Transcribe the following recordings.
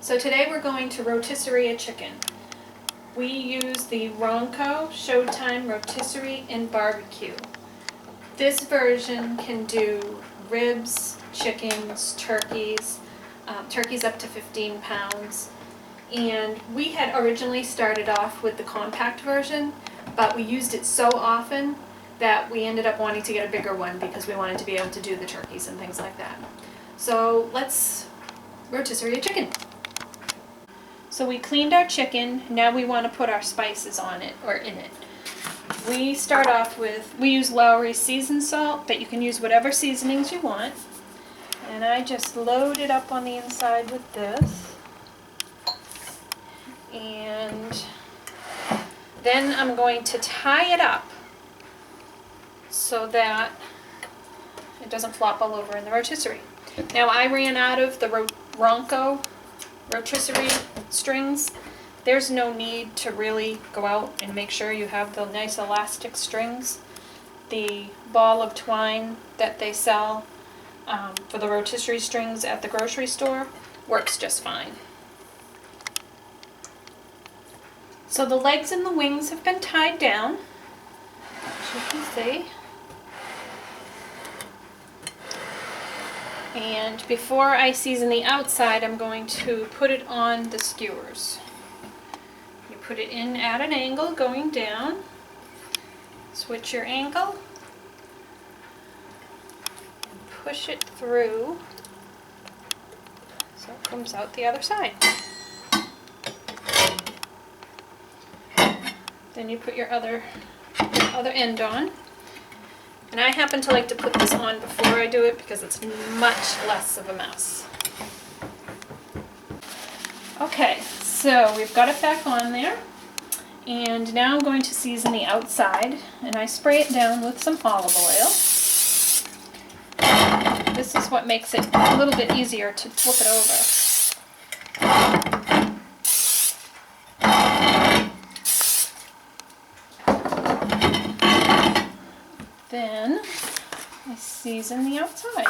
So today we're going to rotisserie a chicken. We use the Ronco Showtime Rotisserie and Barbecue. This version can do ribs, chickens, turkeys, turkeys up to 15 pounds. And we had originally started off with the compact version, but we used it so often that we ended up wanting to get a bigger one because we wanted to be able to do the turkeys and things like that. So let's rotisserie a chicken. So we cleaned our chicken, now we want to put our spices on it, or in it. We start off with, we use Lowry's seasoned salt, but you can use whatever seasonings you want. And I just load it up on the inside with this. And then I'm going to tie it up so that it doesn't flop all over in the rotisserie. Now I ran out of the Ronco rotisserie strings. There's no need to really go out and make sure you have the nice elastic strings. The ball of twine that they sell for the rotisserie strings at the grocery store works just fine. So the legs and the wings have been tied down, as you can see. And before I season the outside, I'm going to put it on the skewers. You put it in at an angle going down. Switch your angle. And push it through so it comes out the other side. Then you put your other end on. And I happen to like to put this on before I do it because it's much less of a mess. Okay, so we've got it back on there. And now I'm going to season the outside. And I spray it down with some olive oil. This is what makes it a little bit easier to flip it over. Then I season the outside.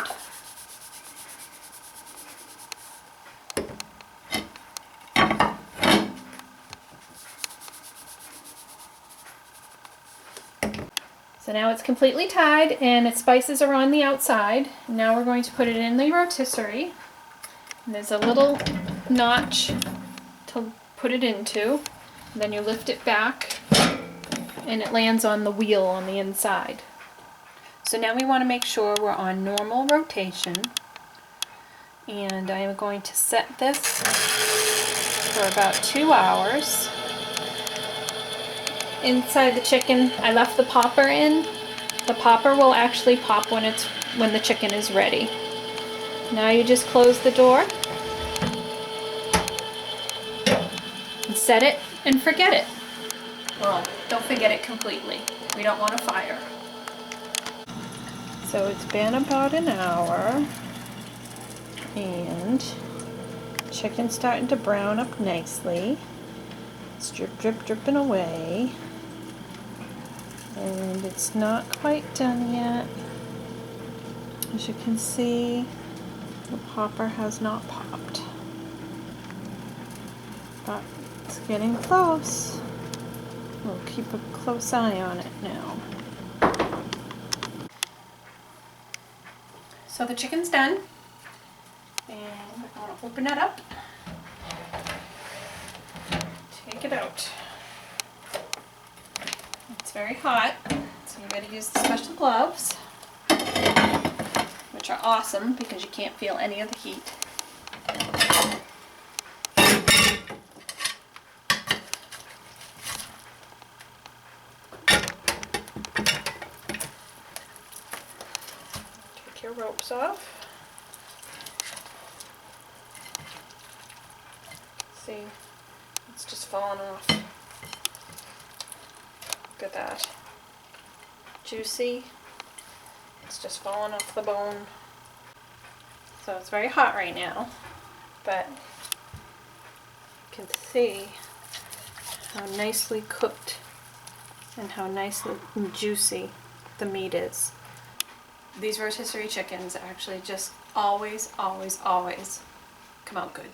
So now it's completely tied and its spices are on the outside. Now we're going to put it in the rotisserie. And there's a little notch to put it into. And then you lift it back and it lands on the wheel on the inside. So now we want to make sure we're on normal rotation, and I am going to set this for about 2 hours. Inside the chicken, I left the popper in. The popper will actually pop when the chicken is ready. Now you just close the door and set it and forget it. Well, don't forget it completely. We don't want a fire. So it's been about an hour, and chicken's starting to brown up nicely. It's dripping away, and it's not quite done yet. As you can see, the popper has not popped, but it's getting close. We'll keep a close eye on it now. So the chicken's done, and we're going to open it up, take it out. It's very hot, so you got to use the special gloves, which are awesome because you can't feel any of the heat. Your ropes off. See, it's just falling off. Look at that. Juicy. It's just falling off the bone. So it's very hot right now, but you can see how nicely cooked and how nicely juicy the meat is. These rotisserie chickens actually just always come out good.